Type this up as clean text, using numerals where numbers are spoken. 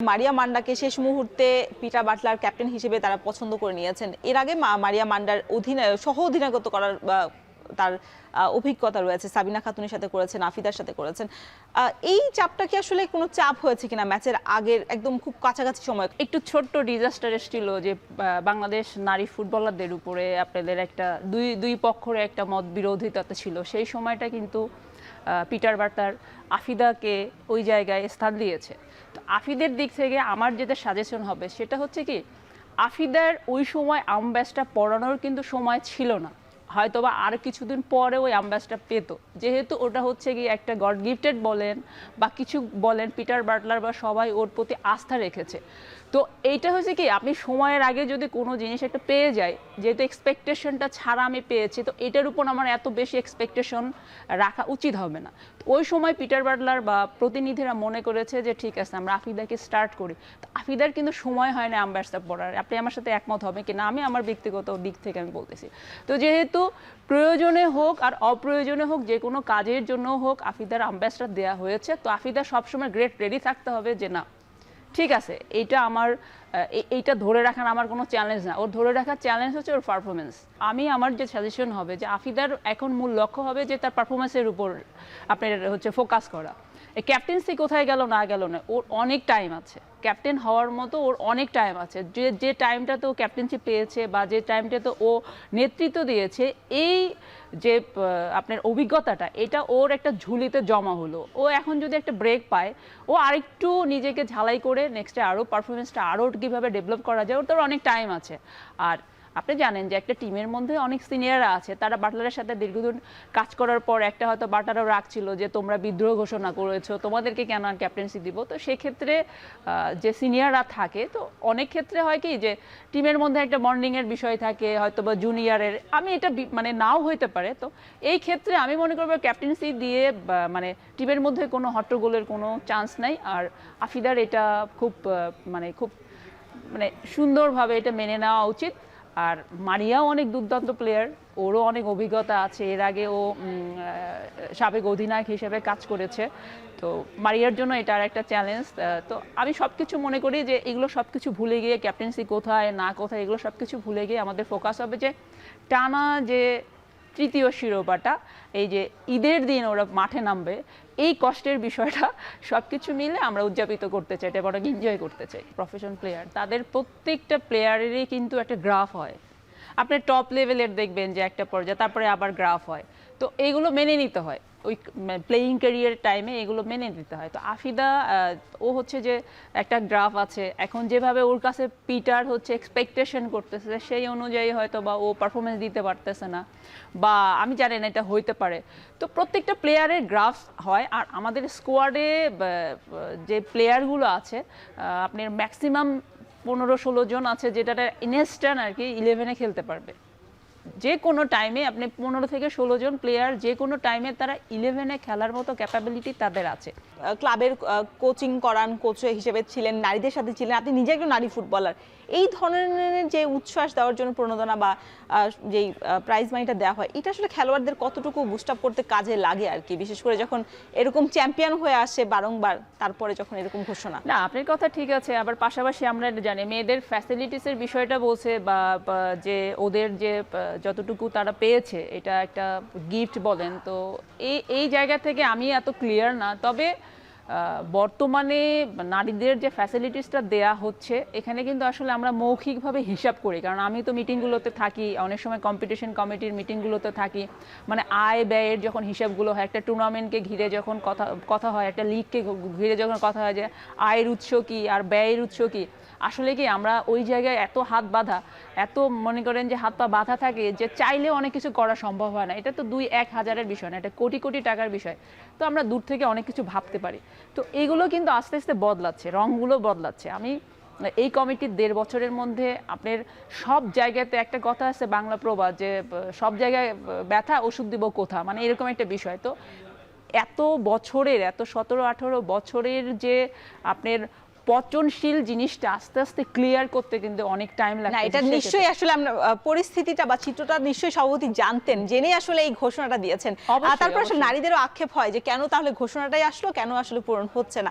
মারিয়া মান্ডাকে শেষ মুহূর্তে Peter Butler captain হিসেবে তারা পছন্দ করে নিয়েছেন। এর আগে মারিয়া মান্ডার সহ অধিনায়কত্ব করার তার অভিজ্ঞতা রয়েছে। সাবিনা খাতুনের সাথে করেছেন, আফিদার সাথে করেছেন। এই চাপটা কি আসলে কোনো চাপ হয়েছে কিনা ম্যাচের আগের একদম খুব কাছাকাছি সময়? একটু ছোট্ট ডিজাস্টার এসেছিল যে বাংলাদেশ নারী ফুটবলারদের উপরে আপনাদের একটা দুই পক্ষের একটা মত বিরোধিতা ছিল। সেই সময়টা কিন্তু পিটার বাটলার আফিদাকে ওই জায়গায় স্থান দিয়েছে। তো আফিদের দিক থেকে আমার যেটা সাজেশন হবে সেটা হচ্ছে কি, আফিদার ওই সময় আম্বাসটা পড়ানোর কিন্তু সময় ছিল না, হয়তোবা আর কিছুদিন পরে ওই আম্বাসটা পেত, যেহেতু ওটা হচ্ছে কি একটা গড গিফটেড বলেন বা কিছু বলেন, পিটার বাটলার বা সবাই ওর প্রতি আস্থা রেখেছে। তো এইটা হচ্ছে কি, আপনি সময়ের আগে যদি কোনো জিনিস একটা পেয়ে যাই, যেহেতু এক্সপেকটেশনটা ছাড়া আমি পেয়েছি, তো এটার উপর আমার এত বেশি এক্সপেকটেশন রাখা উচিত হবে না। ওই সময় পিটার বাটলার বা প্রতিনিধিরা মনে করেছে যে ঠিক আছে আমরা আফিদাকে স্টার্ট করি। তো আফিদার কিন্তু সময় হয় না আম্বাসটা পড়ার। আপনি আমার সাথে একমত হবে কিনা আমি আমার ব্যক্তিগত দিক থেকে আমি বলতেছি। তো যেহেতু প্রয়োজনে হোক আর অপ্রয়োজনে হোক, যে কোনো কাজের জন্য হোক আফিদার আম্বাসডার দেওয়া হয়েছে, তো আফিদার সবসময় গ্রেট রেডি থাকতে হবে যে না ঠিক আছে, এইটা ধরে রাখার আমার কোনো চ্যালেঞ্জ না। ওর ধরে রাখার চ্যালেঞ্জ হচ্ছে ওর পারফরমেন্স। আমার যে সাজেশন হবে যে আফিদার এখন মূল লক্ষ্য হবে যে তার পারফরমেন্সের উপর আপনার হচ্ছে ফোকাস করা। ক্যাপ্টেন্সি কোথায় গেল না গেল না, ওর অনেক টাইম আছে, ক্যাপ্টেন হওয়ার মতো ওর অনেক টাইম আছে। যে টাইমটাতে ও ক্যাপ্টেন্সি পেয়েছে বা যে টাইমটাতে ও নেতৃত্ব দিয়েছে, এই যে আপনার অভিজ্ঞতাটা, এটা ওর একটা ঝুলিতে জমা হলো। ও এখন যদি একটা ব্রেক পায়, ও আরেকটু নিজেকে ঝালাই করে নেক্সটে আরও পারফরমেন্সটা আরও কীভাবে ডেভেলপ করা যায়, ওর তো অনেক টাইম আছে। আর আপনি জানেন যে একটা টিমের মধ্যে অনেক সিনিয়ররা আছে, তারা বাটলারের সাথে দীর্ঘদিন কাজ করার পর একটা হয়তো বাটলারও রাখছিল যে তোমরা বিদ্রোহ ঘোষণা করেছো, তোমাদেরকে কেন ক্যাপ্টেন্সি দিব। তো সেক্ষেত্রে যে সিনিয়ররা থাকে, তো অনেক ক্ষেত্রে হয় কি যে টিমের মধ্যে একটা বন্ডিংয়ের বিষয় থাকে, হয়তো বা জুনিয়রের, আমি এটা মানে নাও হইতে পারে। তো এই ক্ষেত্রে আমি মনে করবো ক্যাপ্টেন্সি দিয়ে মানে টিমের মধ্যে কোনো হট্টগোলের কোনো চান্স নাই। আর আফিদার এটা খুব সুন্দরভাবে এটা মেনে নেওয়া উচিত। আর মারিয়াও অনেক দুর্দান্ত প্লেয়ার, ওরও অনেক অভিজ্ঞতা আছে, এর আগে ও সাবেক অধিনায়ক হিসেবে কাজ করেছে। তো মারিয়ার জন্য এটা আর একটা চ্যালেঞ্জ। তো আমি সব কিছু মনে করি যে এগুলো সব কিছু ভুলে গিয়ে, ক্যাপ্টেন্সি কোথায় না কোথায় এগুলো সব কিছু ভুলে গিয়ে আমাদের ফোকাস হবে যে টানা যে তৃতীয় শিরোপাটা, এই যে ঈদের দিন ওরা মাঠে নামবে, এই কষ্টের বিষয়টা সব কিছু মিলে আমরা উদযাপিত করতে চাই, এটা বড় এনজয় করতে চাই। প্রফেশনাল প্লেয়ার, তাদের প্রত্যেকটা প্লেয়ারেরই কিন্তু একটা গ্রাফ হয়। আপনি টপ লেভেলের দেখবেন যে একটা পর্যায়ে, তারপরে আবার গ্রাফ হয়। তো এইগুলো মেনে নিতে হয়, ওই প্লেয়িং ক্যারিয়ার টাইমে এগুলো মেনে নিতে হয়। তো আফিদা ও হচ্ছে যে একটা গ্রাফ আছে, এখন যেভাবে ওর কাছে পিটার হচ্ছে এক্সপেকটেশন করতেছে, সেই অনুযায়ী হয়তো বা ও পারফরমেন্স দিতে পারতেছে না, বা আমি জানি না এটা হইতে পারে। তো প্রত্যেকটা প্লেয়ারের গ্রাফ হয়। আর আমাদের স্কোয়াডে যে প্লেয়ারগুলো আছে, আপনার ম্যাক্সিমাম 15-16 জন আছে, যেটা ইনস্ট্যান্ট আর কি 11-এ খেলতে পারবে। যে কোনো টাইমে আপনি 15 থেকে 16 জন প্লেয়ার, যে কোনো টাইমে তারা 11-এ খেলার মতো ক্যাপাবিলিটি তাদের আছে। ক্লাবের কোচিং করান, কোচ হিসেবে ছিলেন, নারীদের সাথে ছিলেন, আপনি নিজে একজন নারী ফুটবলার। এই ধরনের যে উচ্ছ্বাস দেওয়ার জন্য প্রণোদনা বা যেই প্রাইজ মানিটা দেওয়া হয়, এটা আসলে খেলোয়াড়দের কতটুকু বুস্ট আপ করতে কাজে লাগে আর কি, বিশেষ করে যখন এরকম চ্যাম্পিয়ন হয়ে আসে বারংবার, তারপরে যখন এরকম ঘোষণা? না, আপনার কথা ঠিক আছে। আবার পাশাপাশি আমরা জানি মেয়েদের ফ্যাসিলিটিসের বিষয়টা বলছে, বা যে ওদের যে যতটুকু তারা পেয়েছে এটা একটা গিফট বলেন। তো এই জায়গা থেকে আমি এত ক্লিয়ার না, তবে বর্তমানে নারীদের যে ফ্যাসিলিটিসটা দেয়া হচ্ছে, এখানে কিন্তু আসলে আমরা মৌখিকভাবে হিসাব করি, কারণ আমি তো মিটিংগুলোতে থাকি, অনেক সময় কম্পিটিশন কমিটির মিটিংগুলোতে থাকি। মানে আয় ব্যয়ের যখন হিসাবগুলো হয়, একটা টুর্নামেন্টকে ঘিরে যখন কথা হয়, একটা লিগকে ঘিরে যখন কথা হয় যে আয়ের উৎস কী আর ব্যয়ের উৎস কী, আসলে কি আমরা ওই জায়গায় এত হাত বাঁধা, এত মনে করেন যে হাত পা বাঁধা থাকে যে চাইলেও অনেক কিছু করা সম্ভব হয় না। এটা তো 2-1 হাজারের বিষয় না, এটা কোটি কোটি টাকার বিষয়। তো আমরা দূর থেকে অনেক কিছু ভাবতে পারি। তো এইগুলো কিন্তু আস্তে আস্তে বদলাচ্ছে, রঙগুলো বদলাচ্ছে। আমি এই কমিটির 1.5 বছরের মধ্যে আপনার সব জায়গাতে একটা কথা আছে বাংলা প্রবাদ, যে সব জায়গায় ব্যথা ওষুধ দিব কোথা, মানে এরকম একটা বিষয়। তো এত বছরের, এত 17-18 বছরের যে আপনার পচনশীল জিনিসটা আস্তে আস্তে ক্লিয়ার করতে কিন্তু অনেক টাইম লাগে। না, এটা নিশ্চয়ই আসলে আমরা পরিস্থিতিটা বা চিত্রটা নিশ্চয়ই সভাপতি জানতেন, জেনে আসলে এই ঘোষণাটা দিয়েছেন। তারপর আসলে নারীদেরও আক্ষেপ হয় যে কেন তাহলে ঘোষণাটাই আসলো, কেন আসলে পূরণ হচ্ছে না।